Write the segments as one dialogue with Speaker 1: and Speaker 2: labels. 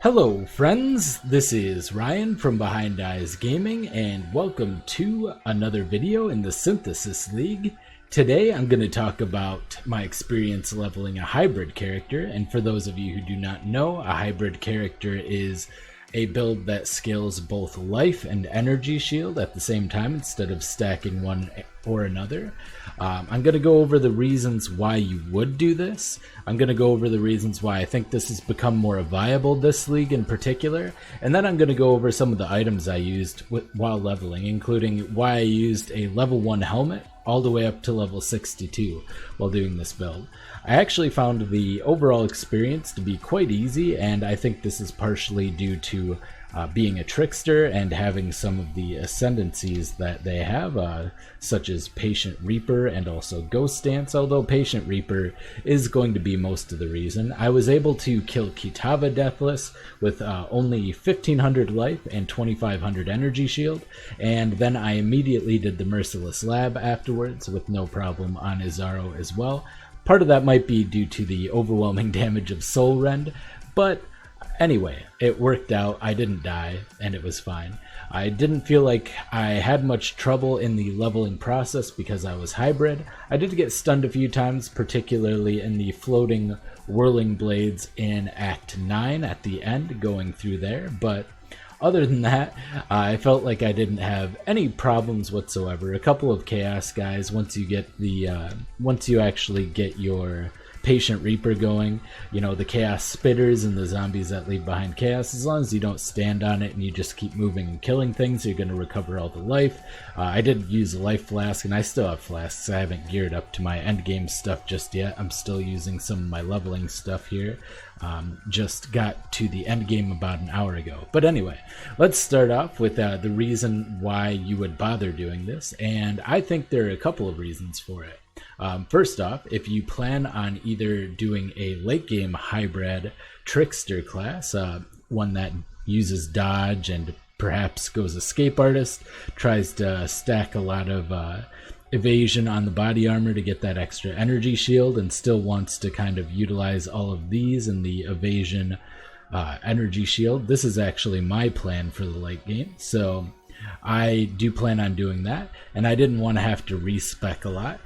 Speaker 1: Hello friends, this is Ryan from Behind Eyes Gaming and welcome to another video in the Synthesis League. Today I'm going to talk about my experience leveling a hybrid character, and for those of you who do not know, a hybrid character is a build that scales both life and energy shield at the same time instead of stacking one or another. I'm going to go over the reasons why you would do this. I'm going to go over the reasons why I think this has become more viable this league in particular, and then I'm going to go over some of the items I used while leveling, including why I used a level 1 helmet all the way up to level 62 while doing this build. I actually found the overall experience to be quite easy, and I think this is partially due to being a trickster and having some of the ascendancies that they have, such as Patient Reaper and also Ghost Dance, although Patient Reaper is going to be most of the reason. I was able to kill Kitava Deathless with only 1500 life and 2500 energy shield, and then I immediately did the Merciless Lab afterwards with no problem on Izaro as well. Part of that might be due to the overwhelming damage of Soul Rend, but anyway, it worked out. I didn't die, and it was fine. I didn't feel like I had much trouble in the leveling process because I was hybrid. I did get stunned a few times, particularly in the floating whirling blades in Act 9 at the end, going through there, but other than that, I felt like I didn't have any problems whatsoever. A couple of chaos guys, once you actually get your Patient Reaper going, you know, the chaos spitters and the zombies that leave behind chaos, as long as you don't stand on it and you just keep moving and killing things, you're going to recover all the life. I did use a life flask, and I still have flasks. I haven't geared up to my end game stuff just yet. I'm still using some of my leveling stuff here. Just got to the end game about an hour ago. But anyway, let's start off with the reason why you would bother doing this, and I think there are a couple of reasons for it. First off, if you plan on either doing a late game hybrid trickster class, one that uses dodge and perhaps goes escape artist, tries to stack a lot of evasion on the body armor to get that extra energy shield, and still wants to kind of utilize all of these in the evasion energy shield, this is actually my plan for the late game. So I do plan on doing that, and I didn't want to have to respec a lot.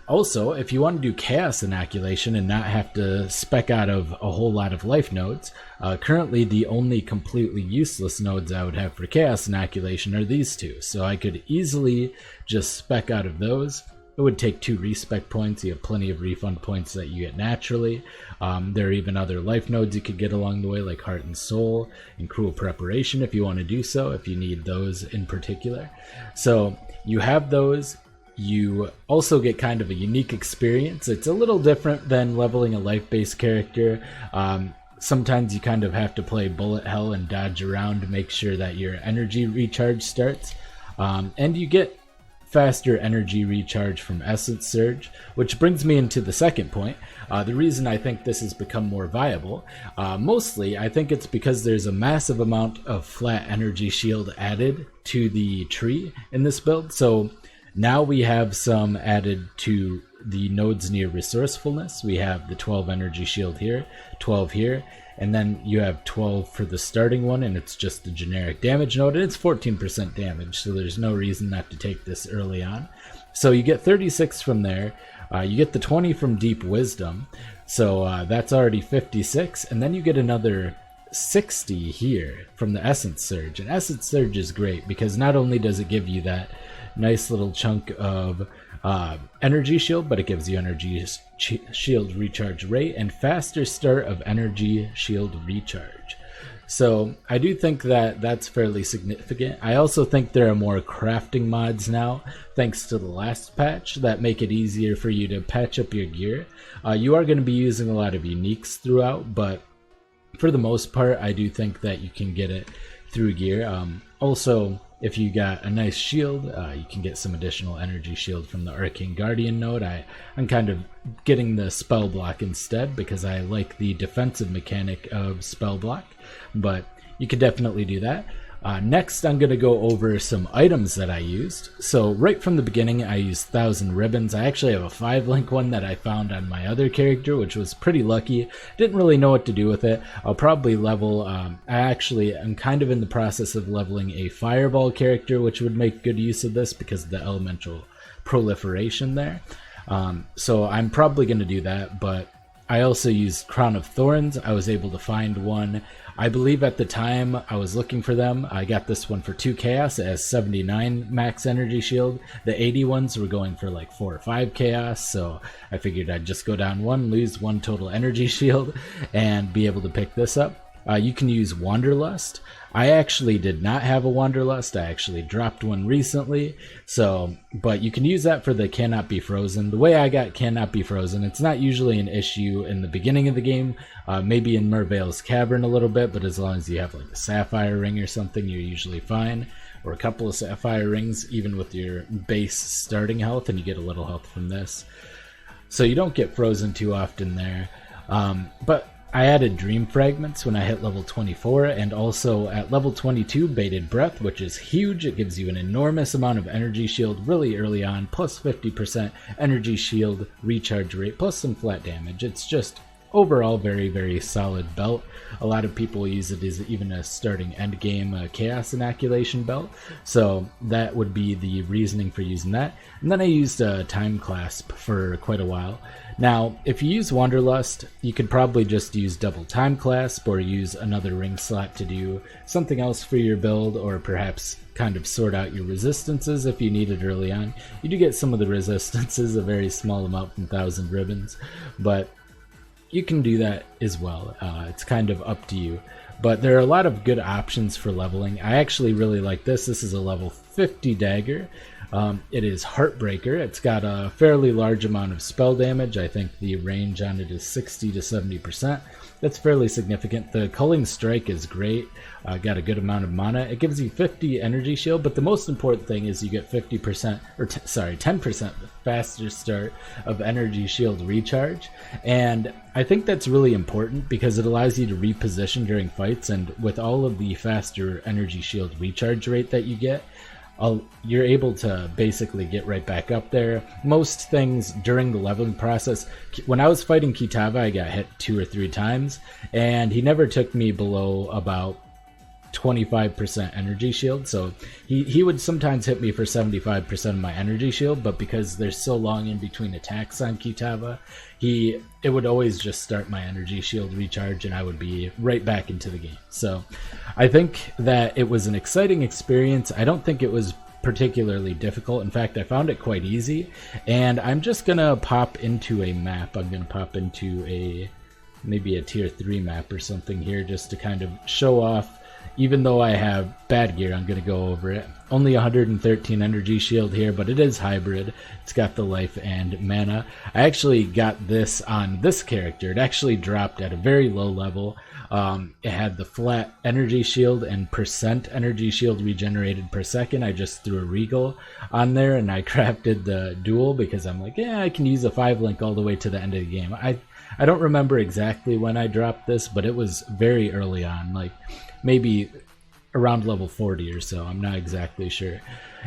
Speaker 1: Also, if you want to do chaos inoculation and not have to spec out of a whole lot of life nodes, currently the only completely useless nodes I would have for chaos inoculation are these two, so I could easily just spec out of those. It would take 2 respec points. You have plenty of refund points that you get naturally. There are even other life nodes you could get along the way, like Heart and Soul and Cruel Preparation if you want to do so, if you need those in particular. So you have those. You also get kind of a unique experience. It's a little different than leveling a life-based character. Sometimes you kind of have to play bullet hell and dodge around to make sure that your energy recharge starts. And you get faster energy recharge from Essence Surge, which brings me into the second point. The reason I think this has become more viable, mostly I think it's because there's a massive amount of flat energy shield added to the tree in this build. So now we have some added to the nodes near resourcefulness. We have the 12 energy shield here, 12 here, and then you have 12 for the starting one, and it's just the generic damage node, and it's 14% damage, so there's no reason not to take this early on. So you get 36 from there, you get the 20 from Deep Wisdom, so that's already 56, and then you get another 60 here from the Essence Surge. And Essence Surge is great because not only does it give you that nice little chunk of energy shield, but it gives you energy shield recharge rate and faster start of energy shield recharge. So I do think that that's fairly significant. I also think there are more crafting mods now, thanks to the last patch, that make it easier for you to patch up your gear. You are going to be using a lot of uniques throughout, but for the most part, I do think that you can get it through gear. Also, if you got a nice shield, you can get some additional energy shield from the Arcane Guardian node. I'm kind of getting the spell block instead because I like the defensive mechanic of spell block, but you could definitely do that. Next, I'm going to go over some items that I used. So right from the beginning, I used 1,000 ribbons. I actually have a 5-link one that I found on my other character, which was pretty lucky. Didn't really know what to do with it. I'll probably level, I'm kind of in the process of leveling a fireball character, which would make good use of this because of the elemental proliferation there. So I'm probably going to do that, but I also used Crown of Thorns. I was able to find one. I believe at the time I was looking for them, I got this one for 2 chaos. It has 79 max energy shield. The 80 ones were going for like 4 or 5 chaos, so I figured I'd just go down 1, lose 1 total energy shield, and be able to pick this up. You can use Wanderlust. I actually did not have a Wanderlust. I actually dropped one recently. But you can use that for the Cannot Be Frozen. The way I got Cannot Be Frozen, it's not usually an issue in the beginning of the game. Maybe in Merveil's Cavern a little bit, but as long as you have like a Sapphire Ring or something, you're usually fine. Or a couple of Sapphire Rings, even with your base starting health, and you get a little health from this. So you don't get frozen too often there. But I added Dream Fragments when I hit level 24, and also at level 22 Bated Breath, which is huge. It gives you an enormous amount of energy shield really early on, plus 50% energy shield recharge rate, plus some flat damage. It's just overall very, very solid belt. A lot of people use it as even a starting end game chaos inoculation belt, so that would be the reasoning for using that. And then I used Time Clasp for quite a while. Now, if you use Wanderlust, you could probably just use double Time Clasp or use another ring slot to do something else for your build, or perhaps kind of sort out your resistances if you need it early on. You do get some of the resistances, a very small amount from 1,000 ribbons, but you can do that as well. It's kind of up to you. But there are a lot of good options for leveling. I actually really like this. This is a level 50 dagger. It is Heartbreaker. It's got a fairly large amount of spell damage. I think the range on it is 60 to 70%. That's fairly significant. The Culling Strike is great. Got a good amount of mana. It gives you 50 energy shield, but the most important thing is you get 50%, or 10% faster start of energy shield recharge. And I think that's really important because it allows you to reposition during fights, and with all of the faster energy shield recharge rate that you get, you're able to basically get right back up there. Most things during the leveling process, when I was fighting Kitava, I got hit 2 or 3 times, and he never took me below about 25% energy shield, so he would sometimes hit me for 75% of my energy shield, but because there's so long in between attacks on Kitava, it would always just start my energy shield recharge and I would be right back into the game. So I think that it was an exciting experience. I don't think it was particularly difficult. In fact, I found it quite easy, and I'm just gonna pop into a map. I'm gonna pop into maybe a tier 3 map or something here just to kind of show off. Even though I have bad gear, I'm going to go over it. Only 113 energy shield here, but it is hybrid. It's got the life and mana. I actually got this on this character. It actually dropped at a very low level. It had the flat energy shield and percent energy shield regenerated per second. I just threw a Regal on there and I crafted the duel because I'm like, yeah, I can use a 5-link all the way to the end of the game. I don't remember exactly when I dropped this, but it was very early on, like maybe around level 40 or so. I'm not exactly sure.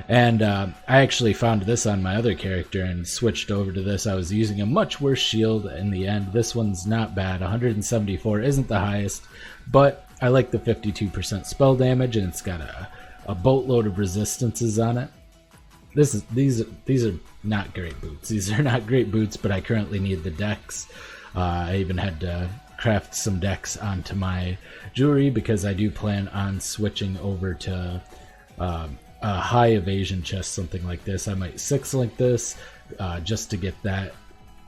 Speaker 1: And I actually found this on my other character and switched over to this. I was using a much worse shield in the end. This one's not bad. 174 isn't the highest, but I like the 52% spell damage, and it's got a boatload of resistances on it. These are not great boots. These are not great boots, but I currently need the decks. I even had to craft some decks onto my jewelry because I do plan on switching over to a high evasion chest, something like this. I might 6-link this just to get that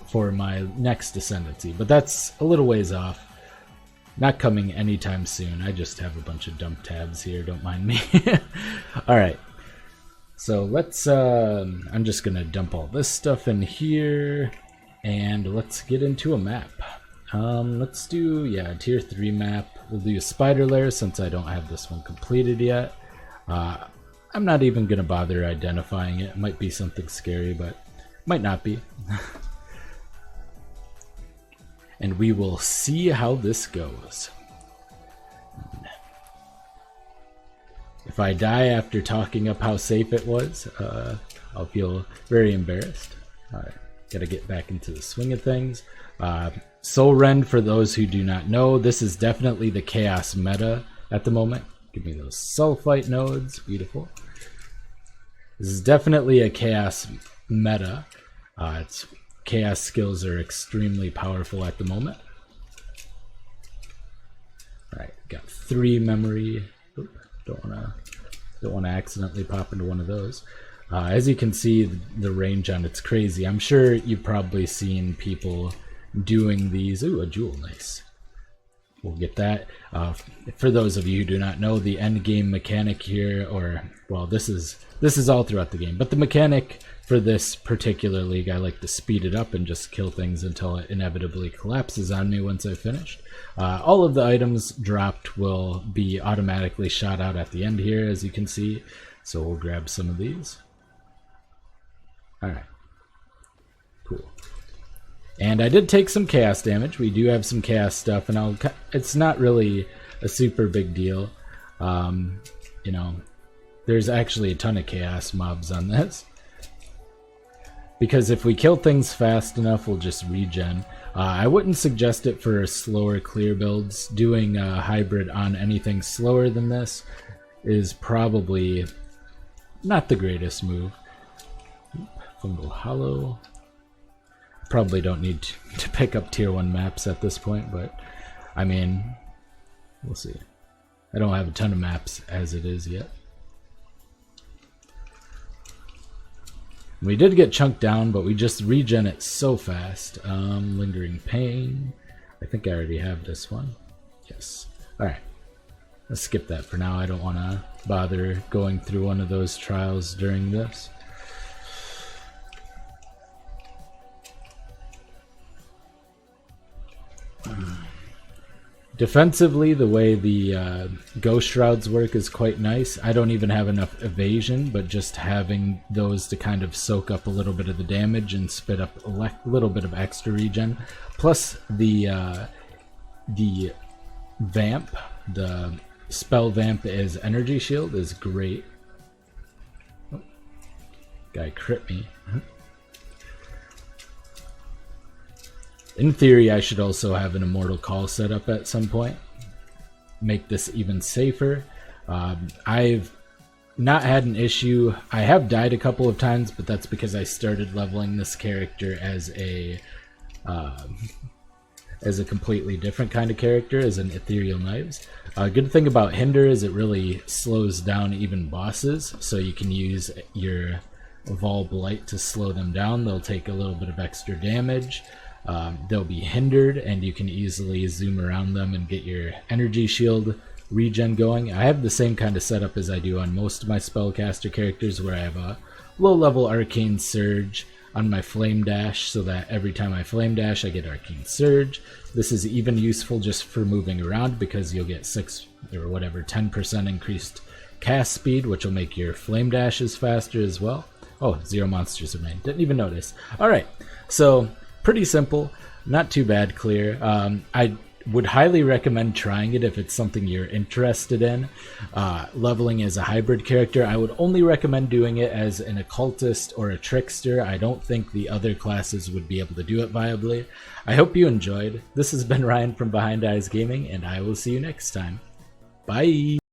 Speaker 1: for my next ascendancy, but that's a little ways off. Not coming anytime soon. I just have a bunch of dump tabs here, don't mind me. Alright, so let's I'm just gonna dump all this stuff in here and let's get into a map. Let's do, a tier 3 map. We'll do a spider lair since I don't have this one completed yet. I'm not even going to bother identifying it. It might be something scary, but might not be. And we will see how this goes. If I die after talking up how safe it was, I'll feel very embarrassed. Alright, gotta get back into the swing of things. Soul Rend, for those who do not know, this is definitely the Chaos meta at the moment. Give me those Sulfite nodes, beautiful. This is definitely a Chaos meta. Its Chaos skills are extremely powerful at the moment. Alright, got 3 memory. Oop, don't wanna accidentally pop into one of those. As you can see, the range on it's crazy. I'm sure you've probably seen people doing these. Ooh, a jewel, nice. We'll get that. For those of you who do not know, the end game mechanic here, or well, this is all throughout the game, but the mechanic for this particular league, I like to speed it up and just kill things until it inevitably collapses on me once I've finished. All of the items dropped will be automatically shot out at the end here, as you can see. So we'll grab some of these. Alright, cool. And I did take some chaos damage. We do have some chaos stuff, and it's not really a super big deal. You know, there's actually a ton of chaos mobs on this. Because if we kill things fast enough, we'll just regen. I wouldn't suggest it for slower clear builds. Doing a hybrid on anything slower than this is probably not the greatest move. Fungal Hollow. Probably don't need to pick up tier 1 maps at this point, but I mean, we'll see. I don't have a ton of maps as it is yet. We did get chunked down, but we just regen it so fast. Lingering Pain. I think I already have this one. Yes. Alright. Let's skip that for now. I don't want to bother going through one of those trials during this. Defensively, the way the Ghost Shrouds work is quite nice. I don't even have enough evasion, but just having those to kind of soak up a little bit of the damage and spit up a little bit of extra regen. Plus the vamp, the spell vamp as energy shield is great. Oh, guy crit me. In theory, I should also have an Immortal Call set up at some point. Make this even safer. I've not had an issue. I have died a couple of times, but that's because I started leveling this character as a completely different kind of character, as an Ethereal Knives. Good thing about Hinder is it really slows down even bosses, so you can use your Vol Blight to slow them down. They'll take a little bit of extra damage. They'll be hindered, and you can easily zoom around them and get your energy shield regen going. I have the same kind of setup as I do on most of my spellcaster characters, where I have a low level Arcane Surge on my Flame Dash, so that every time I Flame Dash I get Arcane Surge. This is even useful just for moving around, because you'll get 6 or whatever 10% increased cast speed, which will make your Flame Dashes faster as well. Oh, 0 monsters remain. Didn't even notice. Alright, so pretty simple, not too bad clear. I would highly recommend trying it if it's something you're interested in. Leveling as a hybrid character, I would only recommend doing it as an occultist or a trickster. I don't think the other classes would be able to do it viably. I hope you enjoyed. This has been Ryan from Behind Eyes Gaming, and I will see you next time. Bye!